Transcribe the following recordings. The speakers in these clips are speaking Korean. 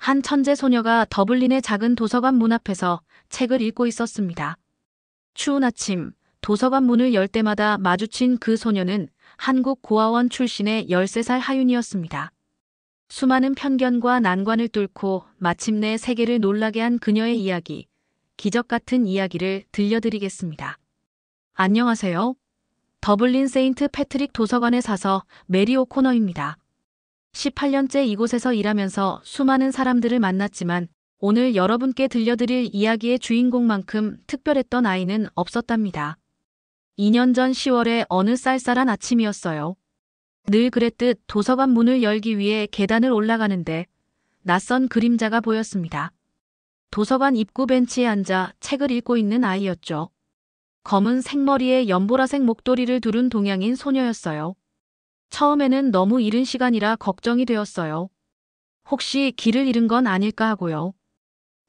한 천재 소녀가 더블린의 작은 도서관 문 앞에서 책을 읽고 있었습니다. 추운 아침, 도서관 문을 열 때마다 마주친 그 소녀는 한국 고아원 출신의 13살 하윤이었습니다. 수많은 편견과 난관을 뚫고 마침내 세계를 놀라게 한 그녀의 이야기, 기적 같은 이야기를 들려드리겠습니다. 안녕하세요. 더블린 세인트 패트릭 도서관에 사서 메리 오코너입니다. 18년째 이곳에서 일하면서 수많은 사람들을 만났지만 오늘 여러분께 들려드릴 이야기의 주인공만큼 특별했던 아이는 없었답니다. 2년 전 10월의 어느 쌀쌀한 아침이었어요. 늘 그랬듯 도서관 문을 열기 위해 계단을 올라가는데 낯선 그림자가 보였습니다. 도서관 입구 벤치에 앉아 책을 읽고 있는 아이였죠. 검은 생머리에 연보라색 목도리를 두른 동양인 소녀였어요. 처음에는 너무 이른 시간이라 걱정이 되었어요. 혹시 길을 잃은 건 아닐까 하고요.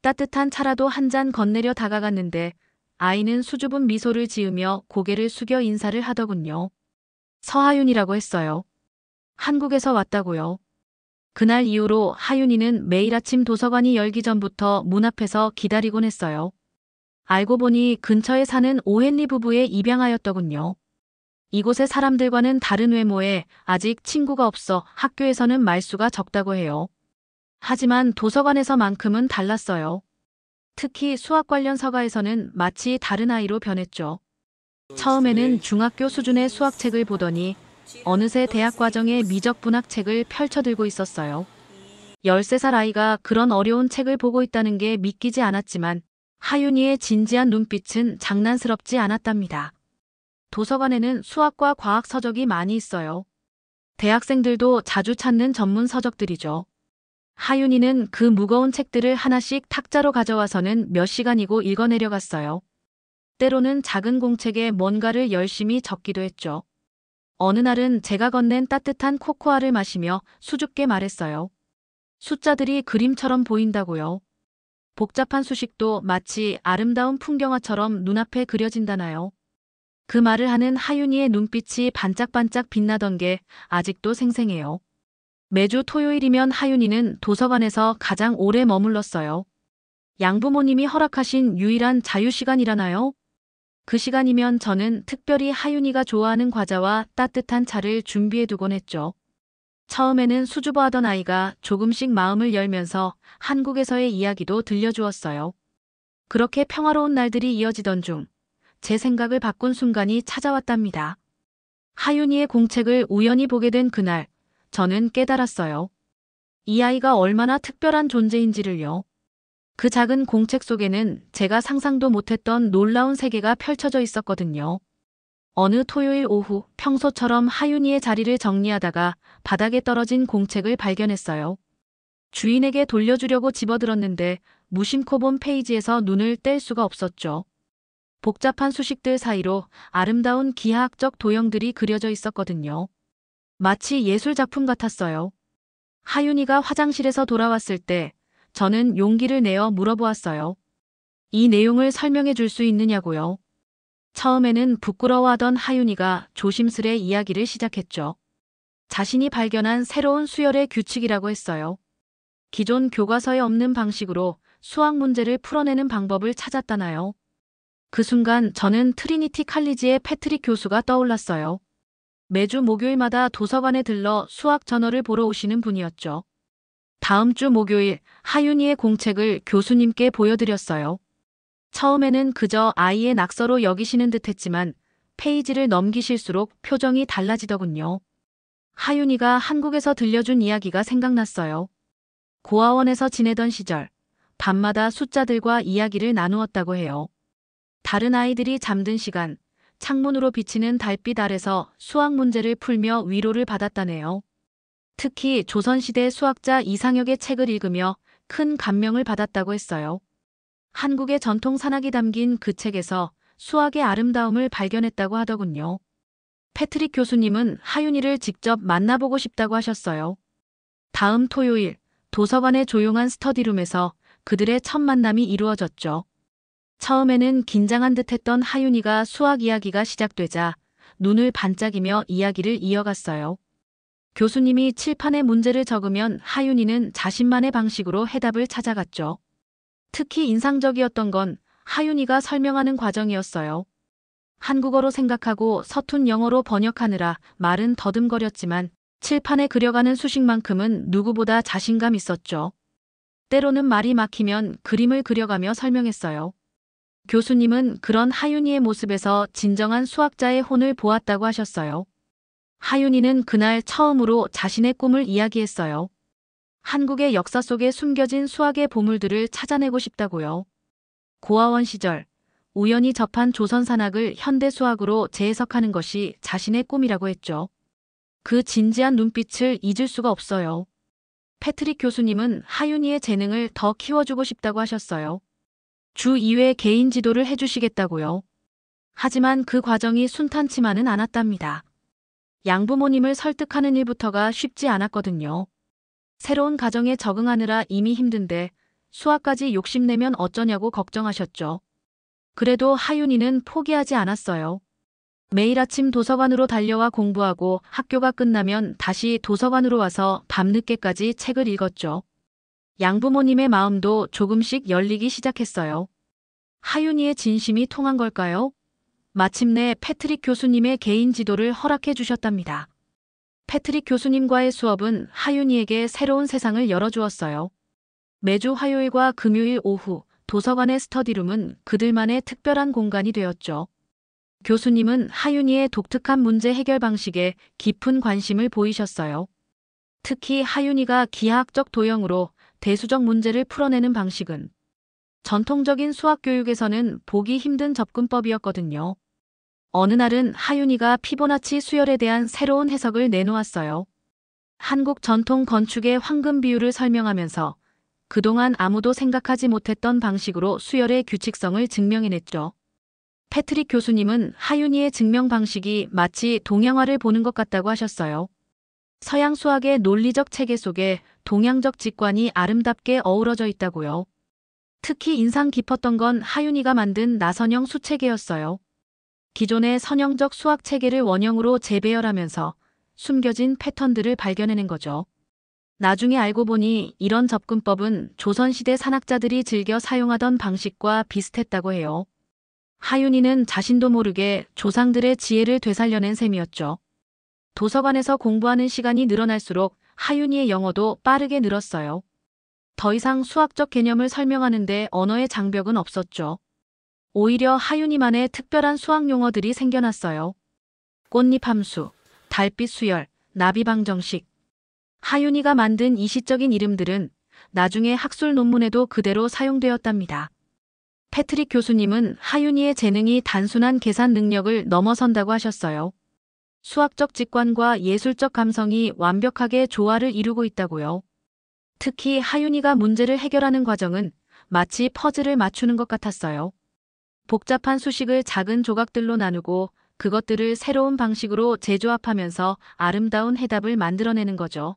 따뜻한 차라도 한 잔 건네려 다가갔는데 아이는 수줍은 미소를 지으며 고개를 숙여 인사를 하더군요. 서하윤이라고 했어요. 한국에서 왔다고요. 그날 이후로 하윤이는 매일 아침 도서관이 열기 전부터 문 앞에서 기다리곤 했어요. 알고 보니 근처에 사는 오헨리 부부에 입양하였더군요. 이곳의 사람들과는 다른 외모에 아직 친구가 없어 학교에서는 말수가 적다고 해요. 하지만 도서관에서만큼은 달랐어요. 특히 수학 관련 서가에서는 마치 다른 아이로 변했죠. 처음에는 중학교 수준의 수학책을 보더니 어느새 대학 과정의 미적분학 책을 펼쳐들고 있었어요. 13살 아이가 그런 어려운 책을 보고 있다는 게 믿기지 않았지만 하윤이의 진지한 눈빛은 장난스럽지 않았답니다. 도서관에는 수학과 과학 서적이 많이 있어요. 대학생들도 자주 찾는 전문 서적들이죠. 하윤이는 그 무거운 책들을 하나씩 탁자로 가져와서는 몇 시간이고 읽어내려갔어요. 때로는 작은 공책에 뭔가를 열심히 적기도 했죠. 어느 날은 제가 건넨 따뜻한 코코아를 마시며 수줍게 말했어요. 숫자들이 그림처럼 보인다고요. 복잡한 수식도 마치 아름다운 풍경화처럼 눈앞에 그려진다나요. 그 말을 하는 하윤이의 눈빛이 반짝반짝 빛나던 게 아직도 생생해요. 매주 토요일이면 하윤이는 도서관에서 가장 오래 머물렀어요. 양부모님이 허락하신 유일한 자유시간이라나요? 그 시간이면 저는 특별히 하윤이가 좋아하는 과자와 따뜻한 차를 준비해두곤 했죠. 처음에는 수줍어하던 아이가 조금씩 마음을 열면서 한국에서의 이야기도 들려주었어요. 그렇게 평화로운 날들이 이어지던 중 제 생각을 바꾼 순간이 찾아왔답니다. 하윤이의 공책을 우연히 보게 된 그날, 저는 깨달았어요. 이 아이가 얼마나 특별한 존재인지를요. 그 작은 공책 속에는 제가 상상도 못했던 놀라운 세계가 펼쳐져 있었거든요. 어느 토요일 오후 평소처럼 하윤이의 자리를 정리하다가 바닥에 떨어진 공책을 발견했어요. 주인에게 돌려주려고 집어들었는데 무심코 본 페이지에서 눈을 뗄 수가 없었죠. 복잡한 수식들 사이로 아름다운 기하학적 도형들이 그려져 있었거든요. 마치 예술 작품 같았어요. 하윤이가 화장실에서 돌아왔을 때 저는 용기를 내어 물어보았어요. 이 내용을 설명해 줄 수 있느냐고요. 처음에는 부끄러워하던 하윤이가 조심스레 이야기를 시작했죠. 자신이 발견한 새로운 수열의 규칙이라고 했어요. 기존 교과서에 없는 방식으로 수학 문제를 풀어내는 방법을 찾았다나요. 그 순간 저는 트리니티 칼리지의 패트릭 교수가 떠올랐어요. 매주 목요일마다 도서관에 들러 수학 저널을 보러 오시는 분이었죠. 다음 주 목요일 하윤이의 공책을 교수님께 보여드렸어요. 처음에는 그저 아이의 낙서로 여기시는 듯했지만 페이지를 넘기실수록 표정이 달라지더군요. 하윤이가 한국에서 들려준 이야기가 생각났어요. 고아원에서 지내던 시절, 밤마다 숫자들과 이야기를 나누었다고 해요. 다른 아이들이 잠든 시간, 창문으로 비치는 달빛 아래서 수학 문제를 풀며 위로를 받았다네요. 특히 조선시대 수학자 이상혁의 책을 읽으며 큰 감명을 받았다고 했어요. 한국의 전통 산학이 담긴 그 책에서 수학의 아름다움을 발견했다고 하더군요. 패트릭 교수님은 하윤이를 직접 만나보고 싶다고 하셨어요. 다음 토요일, 도서관의 조용한 스터디룸에서 그들의 첫 만남이 이루어졌죠. 처음에는 긴장한 듯했던 하윤이가 수학 이야기가 시작되자 눈을 반짝이며 이야기를 이어갔어요. 교수님이 칠판에 문제를 적으면 하윤이는 자신만의 방식으로 해답을 찾아갔죠. 특히 인상적이었던 건 하윤이가 설명하는 과정이었어요. 한국어로 생각하고 서툰 영어로 번역하느라 말은 더듬거렸지만 칠판에 그려가는 수식만큼은 누구보다 자신감 있었죠. 때로는 말이 막히면 그림을 그려가며 설명했어요. 교수님은 그런 하윤이의 모습에서 진정한 수학자의 혼을 보았다고 하셨어요. 하윤이는 그날 처음으로 자신의 꿈을 이야기했어요. 한국의 역사 속에 숨겨진 수학의 보물들을 찾아내고 싶다고요. 고아원 시절 우연히 접한 조선 산학을 현대 수학으로 재해석하는 것이 자신의 꿈이라고 했죠. 그 진지한 눈빛을 잊을 수가 없어요. 패트릭 교수님은 하윤이의 재능을 더 키워주고 싶다고 하셨어요. 주 2회 개인 지도를 해주시겠다고요. 하지만 그 과정이 순탄치만은 않았답니다. 양부모님을 설득하는 일부터가 쉽지 않았거든요. 새로운 가정에 적응하느라 이미 힘든데 수학까지 욕심내면 어쩌냐고 걱정하셨죠. 그래도 하윤이는 포기하지 않았어요. 매일 아침 도서관으로 달려와 공부하고 학교가 끝나면 다시 도서관으로 와서 밤늦게까지 책을 읽었죠. 양부모님의 마음도 조금씩 열리기 시작했어요. 하윤이의 진심이 통한 걸까요? 마침내 패트릭 교수님의 개인 지도를 허락해 주셨답니다. 패트릭 교수님과의 수업은 하윤이에게 새로운 세상을 열어주었어요. 매주 화요일과 금요일 오후 도서관의 스터디룸은 그들만의 특별한 공간이 되었죠. 교수님은 하윤이의 독특한 문제 해결 방식에 깊은 관심을 보이셨어요. 특히 하윤이가 기하학적 도형으로 대수적 문제를 풀어내는 방식은 전통적인 수학 교육에서는 보기 힘든 접근법이었거든요. 어느 날은 하윤이가 피보나치 수열에 대한 새로운 해석을 내놓았어요. 한국 전통 건축의 황금 비율을 설명하면서 그동안 아무도 생각하지 못했던 방식으로 수열의 규칙성을 증명해냈죠. 패트릭 교수님은 하윤이의 증명 방식이 마치 동양화를 보는 것 같다고 하셨어요. 서양 수학의 논리적 체계 속에 동양적 직관이 아름답게 어우러져 있다고요. 특히 인상 깊었던 건 하윤이가 만든 나선형 수체계였어요. 기존의 선형적 수학 체계를 원형으로 재배열하면서 숨겨진 패턴들을 발견해낸 거죠. 나중에 알고 보니 이런 접근법은 조선시대 산학자들이 즐겨 사용하던 방식과 비슷했다고 해요. 하윤이는 자신도 모르게 조상들의 지혜를 되살려낸 셈이었죠. 도서관에서 공부하는 시간이 늘어날수록 하윤이의 영어도 빠르게 늘었어요. 더 이상 수학적 개념을 설명하는데 언어의 장벽은 없었죠. 오히려 하윤이만의 특별한 수학 용어들이 생겨났어요. 꽃잎 함수, 달빛 수열, 나비 방정식. 하윤이가 만든 이시적인 이름들은 나중에 학술 논문에도 그대로 사용되었답니다. 패트릭 교수님은 하윤이의 재능이 단순한 계산 능력을 넘어선다고 하셨어요. 수학적 직관과 예술적 감성이 완벽하게 조화를 이루고 있다고요. 특히 하윤이가 문제를 해결하는 과정은 마치 퍼즐을 맞추는 것 같았어요. 복잡한 수식을 작은 조각들로 나누고 그것들을 새로운 방식으로 재조합하면서 아름다운 해답을 만들어내는 거죠.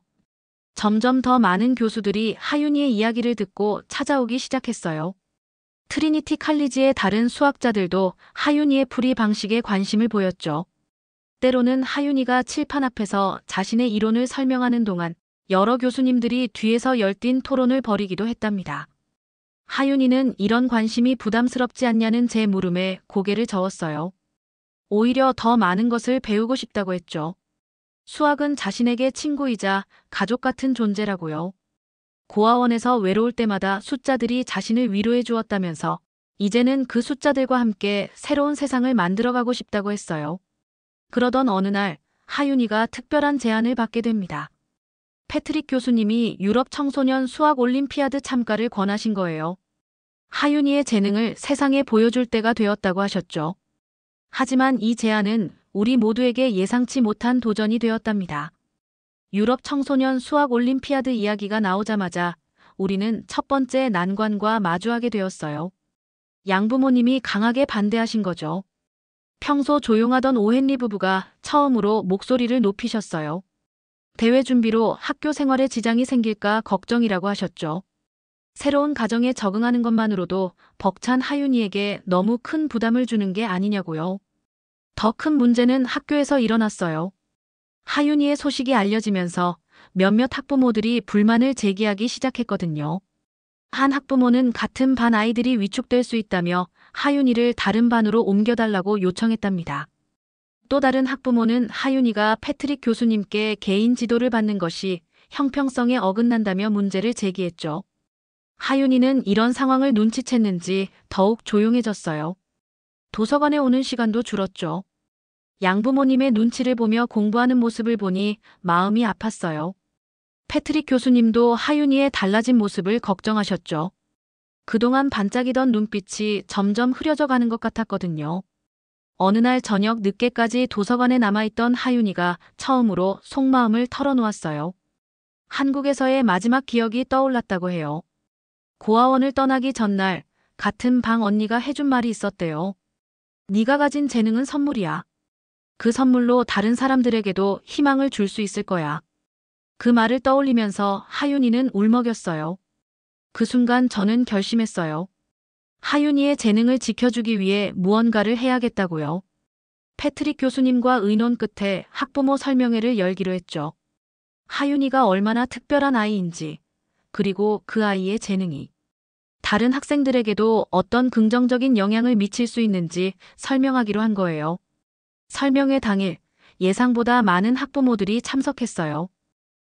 점점 더 많은 교수들이 하윤이의 이야기를 듣고 찾아오기 시작했어요. 트리니티 칼리지의 다른 수학자들도 하윤이의 풀이 방식에 관심을 보였죠. 때로는 하윤이가 칠판 앞에서 자신의 이론을 설명하는 동안 여러 교수님들이 뒤에서 열띤 토론을 벌이기도 했답니다. 하윤이는 이런 관심이 부담스럽지 않냐는 제 물음에 고개를 저었어요. 오히려 더 많은 것을 배우고 싶다고 했죠. 수학은 자신에게 친구이자 가족 같은 존재라고요. 고아원에서 외로울 때마다 숫자들이 자신을 위로해 주었다면서 이제는 그 숫자들과 함께 새로운 세상을 만들어가고 싶다고 했어요. 그러던 어느 날 하윤이가 특별한 제안을 받게 됩니다. 패트릭 교수님이 유럽 청소년 수학 올림피아드 참가를 권하신 거예요. 하윤이의 재능을 세상에 보여줄 때가 되었다고 하셨죠. 하지만 이 제안은 우리 모두에게 예상치 못한 도전이 되었답니다. 유럽 청소년 수학 올림피아드 이야기가 나오자마자 우리는 첫 번째 난관과 마주하게 되었어요. 양부모님이 강하게 반대하신 거죠. 평소 조용하던 오헨리 부부가 처음으로 목소리를 높이셨어요. 대회 준비로 학교 생활에 지장이 생길까 걱정이라고 하셨죠. 새로운 가정에 적응하는 것만으로도 벅찬 하윤이에게 너무 큰 부담을 주는 게 아니냐고요. 더 큰 문제는 학교에서 일어났어요. 하윤이의 소식이 알려지면서 몇몇 학부모들이 불만을 제기하기 시작했거든요. 한 학부모는 같은 반 아이들이 위축될 수 있다며 하윤이를 다른 반으로 옮겨달라고 요청했답니다. 또 다른 학부모는 하윤이가 패트릭 교수님께 개인 지도를 받는 것이 형평성에 어긋난다며 문제를 제기했죠. 하윤이는 이런 상황을 눈치챘는지 더욱 조용해졌어요. 도서관에 오는 시간도 줄었죠. 양부모님의 눈치를 보며 공부하는 모습을 보니 마음이 아팠어요. 패트릭 교수님도 하윤이의 달라진 모습을 걱정하셨죠. 그동안 반짝이던 눈빛이 점점 흐려져 가는 것 같았거든요. 어느 날 저녁 늦게까지 도서관에 남아있던 하윤이가 처음으로 속마음을 털어놓았어요. 한국에서의 마지막 기억이 떠올랐다고 해요. 고아원을 떠나기 전날 같은 방 언니가 해준 말이 있었대요. 네가 가진 재능은 선물이야. 그 선물로 다른 사람들에게도 희망을 줄 수 있을 거야. 그 말을 떠올리면서 하윤이는 울먹였어요. 그 순간 저는 결심했어요. 하윤이의 재능을 지켜주기 위해 무언가를 해야겠다고요. 패트릭 교수님과 의논 끝에 학부모 설명회를 열기로 했죠. 하윤이가 얼마나 특별한 아이인지, 그리고 그 아이의 재능이 다른 학생들에게도 어떤 긍정적인 영향을 미칠 수 있는지 설명하기로 한 거예요. 설명회 당일 예상보다 많은 학부모들이 참석했어요.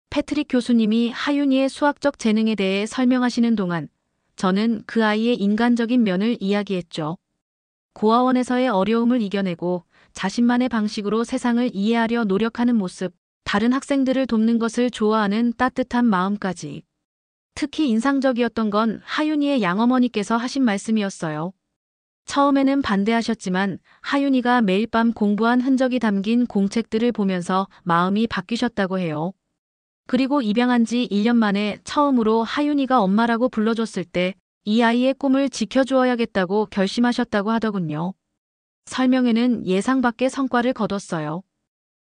패트릭 교수님이 하윤이의 수학적 재능에 대해 설명하시는 동안 저는 그 아이의 인간적인 면을 이야기했죠. 고아원에서의 어려움을 이겨내고 자신만의 방식으로 세상을 이해하려 노력하는 모습, 다른 학생들을 돕는 것을 좋아하는 따뜻한 마음까지. 특히 인상적이었던 건 하윤이의 양어머니께서 하신 말씀이었어요. 처음에는 반대하셨지만 하윤이가 매일 밤 공부한 흔적이 담긴 공책들을 보면서 마음이 바뀌셨다고 해요. 그리고 입양한 지 1년 만에 처음으로 하윤이가 엄마라고 불러줬을 때 이 아이의 꿈을 지켜주어야겠다고 결심하셨다고 하더군요. 설명회는 예상 밖의 성과를 거뒀어요.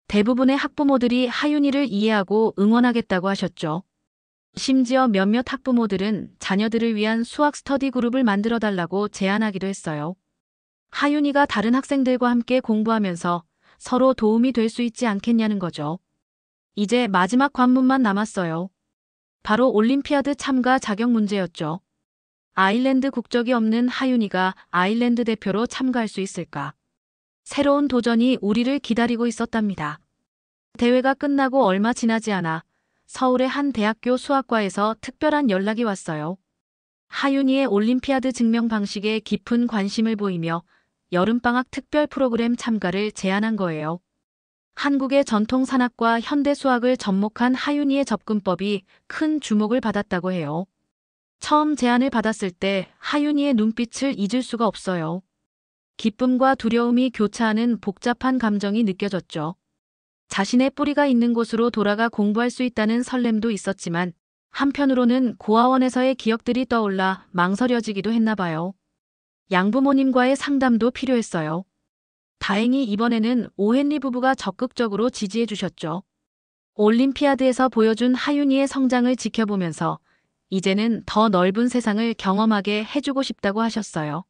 대부분의 학부모들이 하윤이를 이해하고 응원하겠다고 하셨죠. 심지어 몇몇 학부모들은 자녀들을 위한 수학 스터디 그룹을 만들어 달라고 제안하기도 했어요. 하윤이가 다른 학생들과 함께 공부하면서 서로 도움이 될 수 있지 않겠냐는 거죠. 이제 마지막 관문만 남았어요. 바로 올림피아드 참가 자격 문제였죠. 아일랜드 국적이 없는 하윤이가 아일랜드 대표로 참가할 수 있을까? 새로운 도전이 우리를 기다리고 있었답니다. 대회가 끝나고 얼마 지나지 않아 서울의 한 대학교 수학과에서 특별한 연락이 왔어요. 하윤이의 올림피아드 증명 방식에 깊은 관심을 보이며 여름방학 특별 프로그램 참가를 제안한 거예요. 한국의 전통 산학과 현대 수학을 접목한 하윤이의 접근법이 큰 주목을 받았다고 해요. 처음 제안을 받았을 때 하윤이의 눈빛을 잊을 수가 없어요. 기쁨과 두려움이 교차하는 복잡한 감정이 느껴졌죠. 자신의 뿌리가 있는 곳으로 돌아가 공부할 수 있다는 설렘도 있었지만 한편으로는 고아원에서의 기억들이 떠올라 망설여지기도 했나 봐요. 양부모님과의 상담도 필요했어요. 다행히 이번에는 오헨리 부부가 적극적으로 지지해 주셨죠. 올림피아드에서 보여준 하윤이의 성장을 지켜보면서 이제는 더 넓은 세상을 경험하게 해주고 싶다고 하셨어요.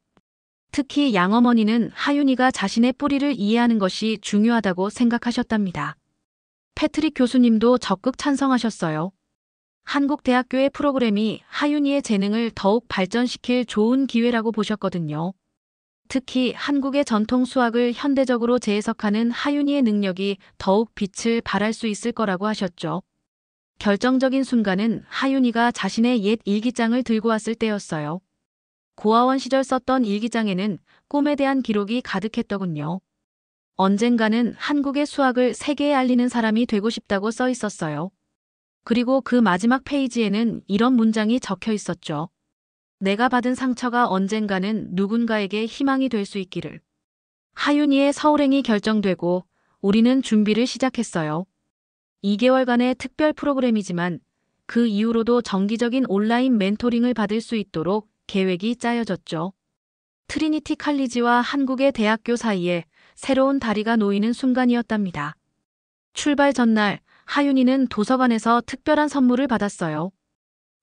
특히 양어머니는 하윤이가 자신의 뿌리를 이해하는 것이 중요하다고 생각하셨답니다. 패트릭 교수님도 적극 찬성하셨어요. 한국 대학교의 프로그램이 하윤이의 재능을 더욱 발전시킬 좋은 기회라고 보셨거든요. 특히 한국의 전통 수학을 현대적으로 재해석하는 하윤이의 능력이 더욱 빛을 발할 수 있을 거라고 하셨죠. 결정적인 순간은 하윤이가 자신의 옛 일기장을 들고 왔을 때였어요. 고아원 시절 썼던 일기장에는 꿈에 대한 기록이 가득했더군요. 언젠가는 한국의 수학을 세계에 알리는 사람이 되고 싶다고 써 있었어요. 그리고 그 마지막 페이지에는 이런 문장이 적혀 있었죠. 내가 받은 상처가 언젠가는 누군가에게 희망이 될 수 있기를. 하윤이의 서울행이 결정되고 우리는 준비를 시작했어요. 2개월간의 특별 프로그램이지만 그 이후로도 정기적인 온라인 멘토링을 받을 수 있도록 계획이 짜여졌죠. 트리니티 칼리지와 한국의 대학교 사이에 새로운 다리가 놓이는 순간이었답니다. 출발 전날 하윤이는 도서관에서 특별한 선물을 받았어요.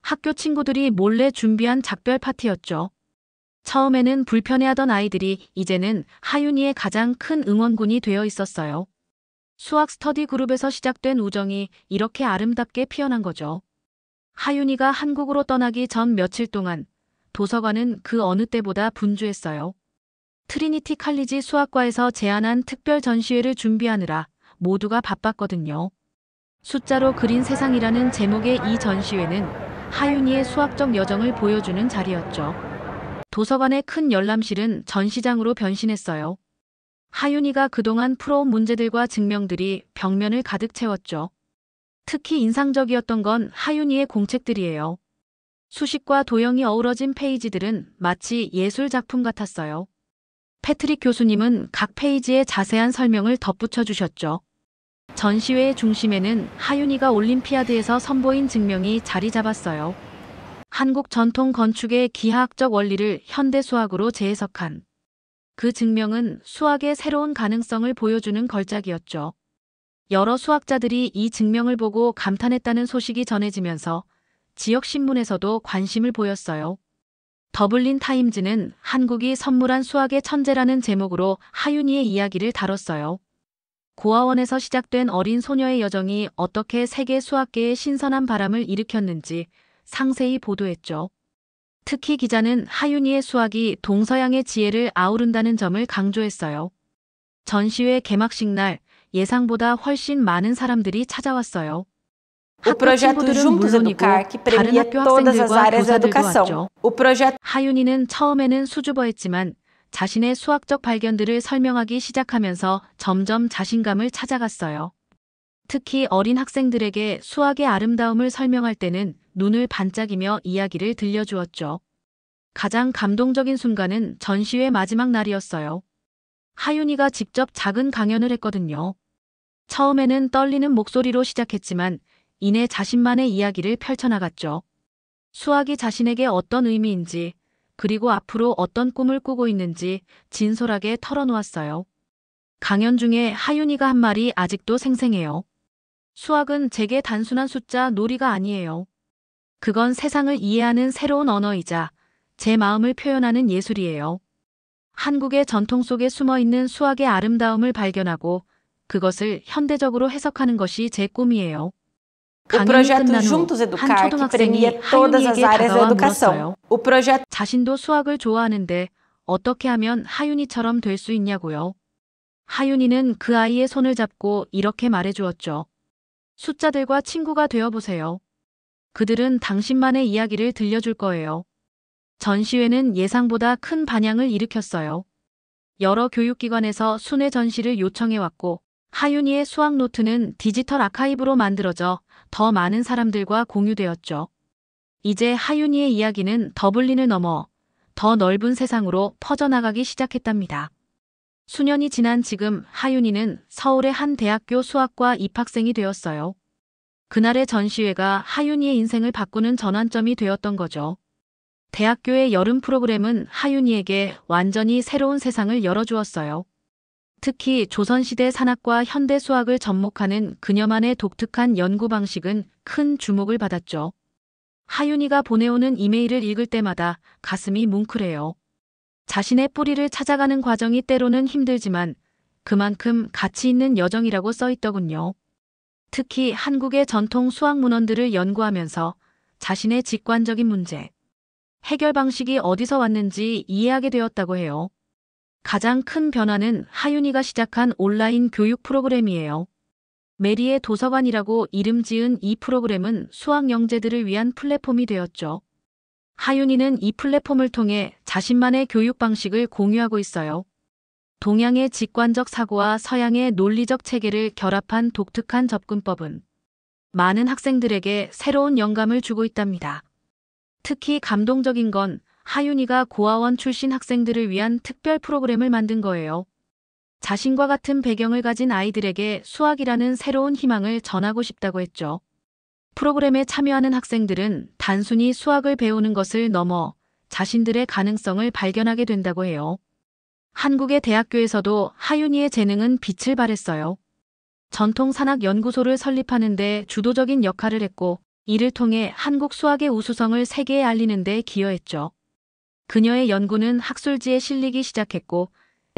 학교 친구들이 몰래 준비한 작별 파티였죠. 처음에는 불편해하던 아이들이 이제는 하윤이의 가장 큰 응원군이 되어 있었어요. 수학 스터디 그룹에서 시작된 우정이 이렇게 아름답게 피어난 거죠. 하윤이가 한국으로 떠나기 전 며칠 동안 도서관은 그 어느 때보다 분주했어요. 트리니티 칼리지 수학과에서 제안한 특별 전시회를 준비하느라 모두가 바빴거든요. 숫자로 그린 세상이라는 제목의 이 전시회는 하윤이의 수학적 여정을 보여주는 자리였죠. 도서관의 큰 열람실은 전시장으로 변신했어요. 하윤이가 그동안 풀어온 문제들과 증명들이 벽면을 가득 채웠죠. 특히 인상적이었던 건 하윤이의 공책들이에요. 수식과 도형이 어우러진 페이지들은 마치 예술 작품 같았어요. 패트릭 교수님은 각 페이지에 자세한 설명을 덧붙여 주셨죠. 전시회의 중심에는 하윤이가 올림피아드에서 선보인 증명이 자리 잡았어요. 한국 전통 건축의 기하학적 원리를 현대 수학으로 재해석한 그 증명은 수학의 새로운 가능성을 보여주는 걸작이었죠. 여러 수학자들이 이 증명을 보고 감탄했다는 소식이 전해지면서 지역 신문에서도 관심을 보였어요. 더블린 타임즈는 한국이 선물한 수학의 천재라는 제목으로 하윤이의 이야기를 다뤘어요. 고아원에서 시작된 어린 소녀의 여정이 어떻게 세계 수학계에 신선한 바람을 일으켰는지 상세히 보도했죠. 특히 기자는 하윤이의 수학이 동서양의 지혜를 아우른다는 점을 강조했어요. 전시회 개막식 날 예상보다 훨씬 많은 사람들이 찾아왔어요. O projeto Juntos Educar, que premia todas as áreas da educação. 하윤이는 처음에는 수줍어했지만 자신의 수학적 발견들을 설명하기 시작하면서 점점 자신감을 찾아갔어요. 특히 어린 학생들에게 수학의 아름다움을 설명할 때는 눈을 반짝이며 이야기를 들려주었죠. 가장 감동적인 순간은 전시회 마지막 날이었어요. 하윤이가 직접 작은 강연을 했거든요. 처음에는 떨리는 목소리로 시작했지만 이내 자신만의 이야기를 펼쳐나갔죠. 수학이 자신에게 어떤 의미인지, 그리고 앞으로 어떤 꿈을 꾸고 있는지 진솔하게 털어놓았어요. 강연 중에 하윤이가 한 말이 아직도 생생해요. 수학은 제게 단순한 숫자 놀이가 아니에요. 그건 세상을 이해하는 새로운 언어이자 제 마음을 표현하는 예술이에요. 한국의 전통 속에 숨어있는 수학의 아름다움을 발견하고 그것을 현대적으로 해석하는 것이 제 꿈이에요. 강연이 끝난 후 한 초등학생이 하윤이에게 다가와 물었어요. 자신도 수학을 좋아하는데 어떻게 하면 하윤이처럼 될 수 있냐고요. 하윤이는 그 아이의 손을 잡고 이렇게 말해주었죠. 숫자들과 친구가 되어보세요. 그들은 당신만의 이야기를 들려줄 거예요. 전시회는 예상보다 큰 반향을 일으켰어요. 여러 교육기관에서 순회 전시를 요청해왔고 하윤이의 수학 노트는 디지털 아카이브로 만들어져 더 많은 사람들과 공유되었죠. 이제 하윤이의 이야기는 더블린을 넘어 더 넓은 세상으로 퍼져나가기 시작했답니다. 수년이 지난 지금 하윤이는 서울의 한 대학교 수학과 입학생이 되었어요. 그날의 전시회가 하윤이의 인생을 바꾸는 전환점이 되었던 거죠. 대학교의 여름 프로그램은 하윤이에게 완전히 새로운 세상을 열어주었어요. 특히 조선시대 산학과 현대 수학을 접목하는 그녀만의 독특한 연구 방식은 큰 주목을 받았죠. 하윤이가 보내오는 이메일을 읽을 때마다 가슴이 뭉클해요. 자신의 뿌리를 찾아가는 과정이 때로는 힘들지만 그만큼 가치 있는 여정이라고 써있더군요. 특히 한국의 전통 수학 문헌들을 연구하면서 자신의 직관적인 문제, 해결 방식이 어디서 왔는지 이해하게 되었다고 해요. 가장 큰 변화는 하윤이가 시작한 온라인 교육 프로그램이에요. 메리의 도서관이라고 이름 지은 이 프로그램은 수학 영재들을 위한 플랫폼이 되었죠. 하윤이는 이 플랫폼을 통해 자신만의 교육 방식을 공유하고 있어요. 동양의 직관적 사고와 서양의 논리적 체계를 결합한 독특한 접근법은 많은 학생들에게 새로운 영감을 주고 있답니다. 특히 감동적인 건 하윤이가 고아원 출신 학생들을 위한 특별 프로그램을 만든 거예요. 자신과 같은 배경을 가진 아이들에게 수학이라는 새로운 희망을 전하고 싶다고 했죠. 프로그램에 참여하는 학생들은 단순히 수학을 배우는 것을 넘어 자신들의 가능성을 발견하게 된다고 해요. 한국의 대학교에서도 하윤이의 재능은 빛을 발했어요. 전통산학연구소를 설립하는 데 주도적인 역할을 했고 이를 통해 한국 수학의 우수성을 세계에 알리는 데 기여했죠. 그녀의 연구는 학술지에 실리기 시작했고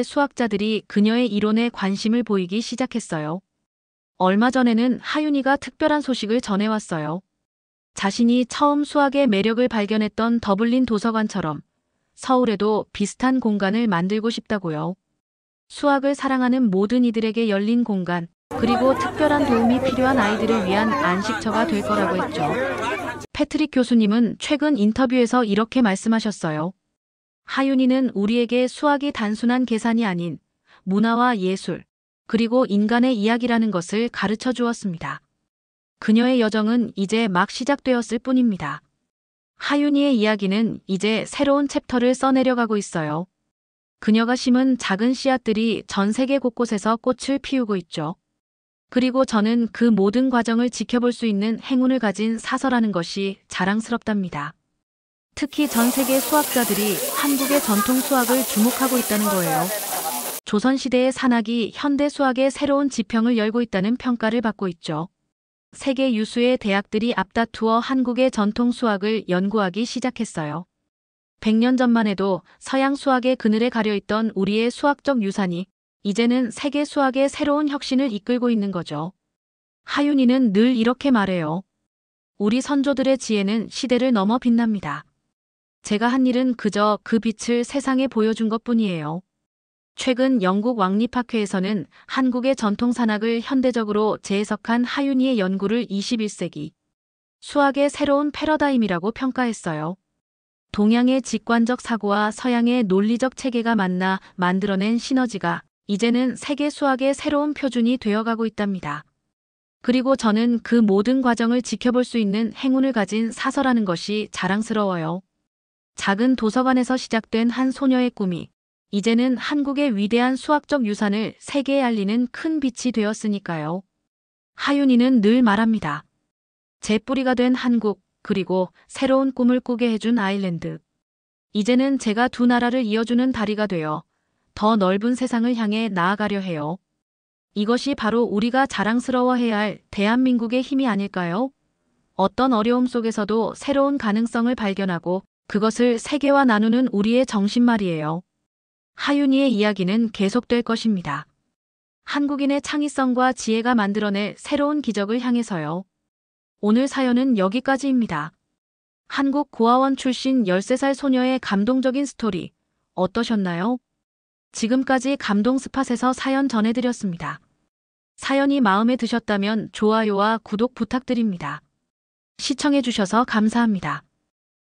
수학자들이 그녀의 이론에 관심을 보이기 시작했어요. 얼마 전에는 하윤이가 특별한 소식을 전해왔어요. 자신이 처음 수학의 매력을 발견했던 더블린 도서관처럼 서울에도 비슷한 공간을 만들고 싶다고요. 수학을 사랑하는 모든 이들에게 열린 공간, 그리고 특별한 도움이 필요한 아이들을 위한 안식처가 될 거라고 했죠. 패트릭 교수님은 최근 인터뷰에서 이렇게 말씀하셨어요. 하윤이는 우리에게 수학이 단순한 계산이 아닌 문화와 예술, 그리고 인간의 이야기라는 것을 가르쳐 주었습니다. 그녀의 여정은 이제 막 시작되었을 뿐입니다. 하윤이의 이야기는 이제 새로운 챕터를 써내려가고 있어요. 그녀가 심은 작은 씨앗들이 전 세계 곳곳에서 꽃을 피우고 있죠. 그리고 저는 그 모든 과정을 지켜볼 수 있는 행운을 가진 사서라는 것이 자랑스럽답니다. 특히 전 세계 수학자들이 한국의 전통 수학을 주목하고 있다는 거예요. 조선시대의 산학이 현대 수학의 새로운 지평을 열고 있다는 평가를 받고 있죠. 세계 유수의 대학들이 앞다투어 한국의 전통 수학을 연구하기 시작했어요. 100년 전만 해도 서양 수학의 그늘에 가려있던 우리의 수학적 유산이 이제는 세계 수학의 새로운 혁신을 이끌고 있는 거죠. 하윤이는 늘 이렇게 말해요. 우리 선조들의 지혜는 시대를 넘어 빛납니다. 제가 한 일은 그저 그 빛을 세상에 보여준 것뿐이에요. 최근 영국 왕립학회에서는 한국의 전통 산학을 현대적으로 재해석한 하윤이의 연구를 21세기 수학의 새로운 패러다임이라고 평가했어요. 동양의 직관적 사고와 서양의 논리적 체계가 만나 만들어낸 시너지가 이제는 세계 수학의 새로운 표준이 되어가고 있답니다. 그리고 저는 그 모든 과정을 지켜볼 수 있는 행운을 가진 사서라는 것이 자랑스러워요. 작은 도서관에서 시작된 한 소녀의 꿈이 이제는 한국의 위대한 수학적 유산을 세계에 알리는 큰 빛이 되었으니까요. 하윤이는 늘 말합니다. 제 뿌리가 된 한국, 그리고 새로운 꿈을 꾸게 해준 아일랜드. 이제는 제가 두 나라를 이어주는 다리가 되어 더 넓은 세상을 향해 나아가려 해요. 이것이 바로 우리가 자랑스러워해야 할 대한민국의 힘이 아닐까요? 어떤 어려움 속에서도 새로운 가능성을 발견하고 그것을 세계와 나누는 우리의 정신 말이에요. 하윤이의 이야기는 계속될 것입니다. 한국인의 창의성과 지혜가 만들어낼 새로운 기적을 향해서요. 오늘 사연은 여기까지입니다. 한국 고아원 출신 13살 소녀의 감동적인 스토리 어떠셨나요? 지금까지 감동 스팟에서 사연 전해드렸습니다. 사연이 마음에 드셨다면 좋아요와 구독 부탁드립니다. 시청해주셔서 감사합니다.